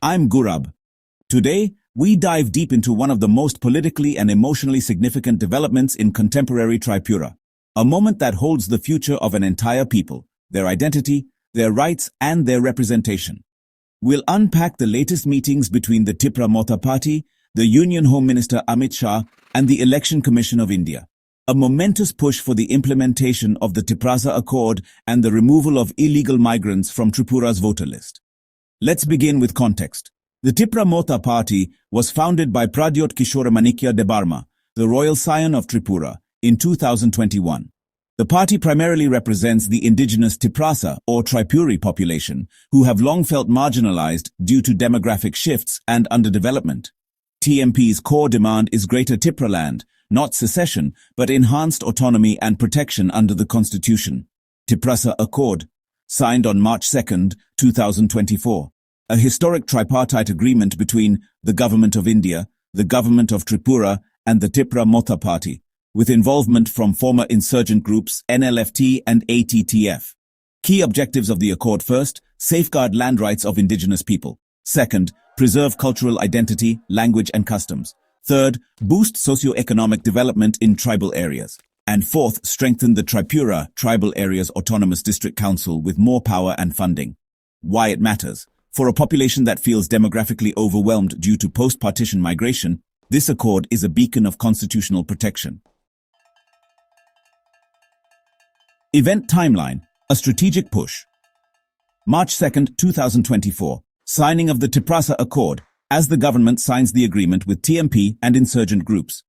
I'm Gurab. Today, we dive deep into one of the most politically and emotionally significant developments in contemporary Tripura, a moment that holds the future of an entire people, their identity, their rights, and their representation. We'll unpack the latest meetings between the Tipra Motha Party, the Union Home Minister Amit Shah, and the Election Commission of India. A momentous push for the implementation of the Tiprasa Accord and the removal of illegal migrants from Tripura's voter list. Let's begin with context. The Tipra Motha Party was founded by Pradyot Kishore Manikya Debarma, the royal scion of Tripura, in 2021. The party primarily represents the indigenous Tiprasa or Tripuri population, who have long felt marginalized due to demographic shifts and underdevelopment. TMP's core demand is greater Tipra land, not secession, but enhanced autonomy and protection under the Constitution. Tiprasa Accord, signed on March 2, 2024. A historic tripartite agreement between the Government of India, the Government of Tripura, and the Tipra Motha Party, with involvement from former insurgent groups NLFT and ATTF. Key objectives of the accord: first, safeguard land rights of indigenous people. Second, preserve cultural identity, language and customs. Third, boost socio-economic development in tribal areas. And fourth, strengthen the Tripura Tribal Areas Autonomous District Council with more power and funding. Why it matters? For a population that feels demographically overwhelmed due to post-partition migration, this accord is a beacon of constitutional protection. Event timeline: a strategic push. March 2, 2024. Signing of the Tiprasa Accord, as the government signs the agreement with TMP and insurgent groups.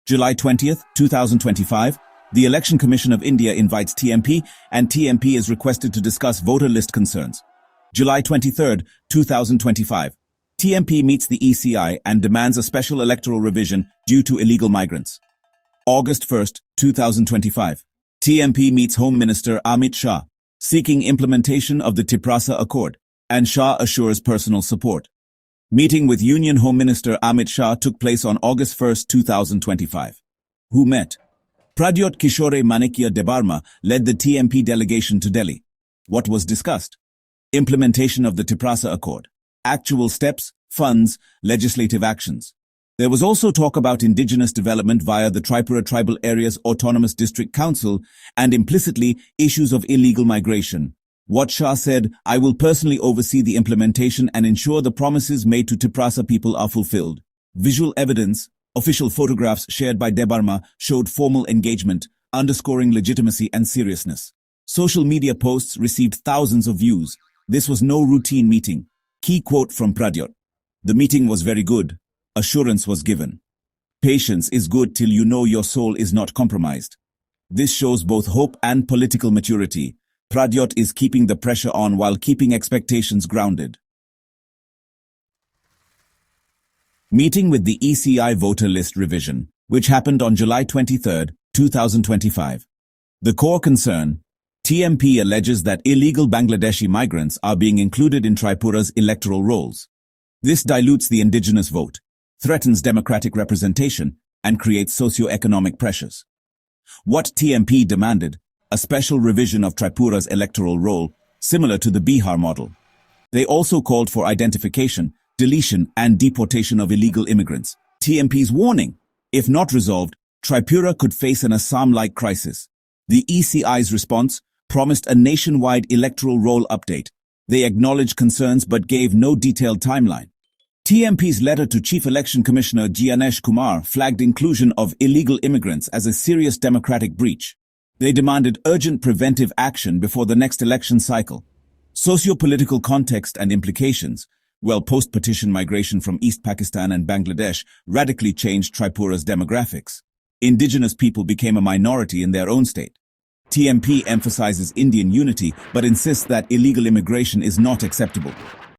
July 20, 2025, the Election Commission of India invites TMP, and TMP is requested to discuss voter list concerns. July 23, 2025, TMP meets the ECI and demands a special electoral revision due to illegal migrants. August 1, 2025, TMP meets Home Minister Amit Shah, seeking implementation of the Tiprasa Accord, and Shah assures personal support. Meeting with Union Home Minister Amit Shah took place on August 1, 2025. Who met? Pradyot Kishore Manikya Debarma led the TMP delegation to Delhi. What was discussed? Implementation of the Tiprasa Accord. Actual steps, funds, legislative actions. There was also talk about indigenous development via the Tripura Tribal Areas Autonomous District Council and implicitly issues of illegal migration. What Shah said: "I will personally oversee the implementation and ensure the promises made to Tiprasa people are fulfilled." Visual evidence, official photographs shared by Debarma showed formal engagement, underscoring legitimacy and seriousness. Social media posts received thousands of views. This was no routine meeting. Key quote from Pradyot: "The meeting was very good. Assurance was given. Patience is good till you know your soul is not compromised." This shows both hope and political maturity. Pradyot is keeping the pressure on while keeping expectations grounded. Meeting with the ECI voter list revision, which happened on July 23, 2025. The core concern: TMP alleges that illegal Bangladeshi migrants are being included in Tripura's electoral rolls. This dilutes the indigenous vote, threatens democratic representation, and creates socio-economic pressures. What TMP demanded: a special revision of Tripura's electoral roll, similar to the Bihar model. They also called for identification, deletion, and deportation of illegal immigrants. TMP's warning: if not resolved, Tripura could face an Assam-like crisis. The ECI's response promised a nationwide electoral roll update. They acknowledged concerns but gave no detailed timeline. TMP's letter to Chief Election Commissioner Gyanesh Kumar flagged inclusion of illegal immigrants as a serious democratic breach. They demanded urgent preventive action before the next election cycle. Socio-political context and implications: well, post-partition migration from East Pakistan and Bangladesh radically changed Tripura's demographics. Indigenous people became a minority in their own state. TMP emphasizes Indian unity but insists that illegal immigration is not acceptable.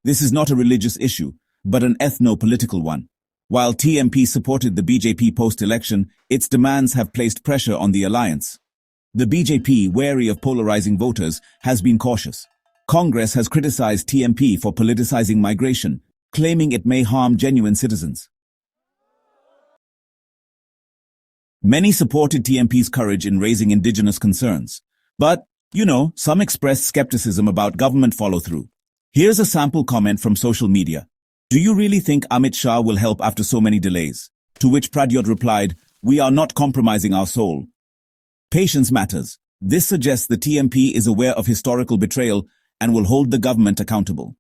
This is not a religious issue, but an ethno-political one. While TMP supported the BJP post-election, its demands have placed pressure on the alliance. The BJP, wary of polarizing voters, has been cautious. Congress has criticized TMP for politicizing migration, claiming it may harm genuine citizens. Many supported TMP's courage in raising indigenous concerns. But, some expressed skepticism about government follow-through. Here's a sample comment from social media. Do you really think Amit Shah will help after so many delays? To which Pradyot replied, "We are not compromising our soul. Patience matters." This suggests the TMP is aware of historical betrayal and will hold the government accountable.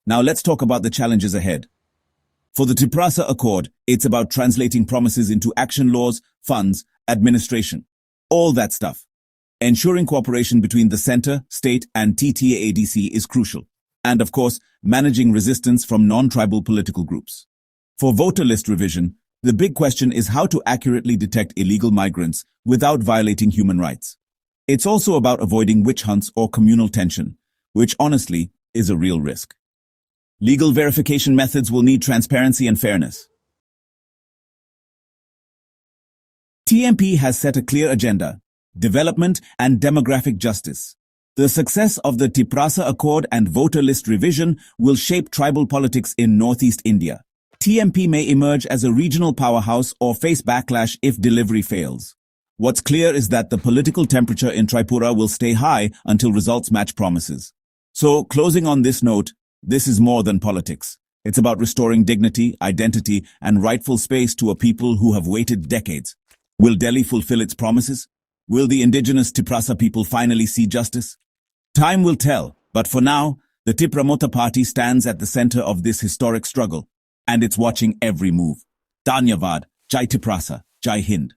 Now let's talk about the challenges ahead. For the Tiprasa Accord, it's about translating promises into action, laws, funds, administration. All that stuff. Ensuring cooperation between the center, state and TTADC is crucial. And of course, managing resistance from non-tribal political groups. For voter list revision, the big question is how to accurately detect illegal migrants without violating human rights. It's also about avoiding witch hunts or communal tension, which honestly is a real risk. Legal verification methods will need transparency and fairness. TMP has set a clear agenda: development and demographic justice. The success of the Tiprasa Accord and voter list revision will shape tribal politics in northeast India. TMP may emerge as a regional powerhouse or face backlash if delivery fails. What's clear is that the political temperature in Tripura will stay high until results match promises. So, closing on this note, this is more than politics. It's about restoring dignity, identity, and rightful space to a people who have waited decades. Will Delhi fulfill its promises? Will the indigenous Tiprasa people finally see justice? Time will tell, but for now, the Tipra Motha Party stands at the center of this historic struggle, and it's watching every move. Dhanyavad, Jai Tiprasa, Jai Hind.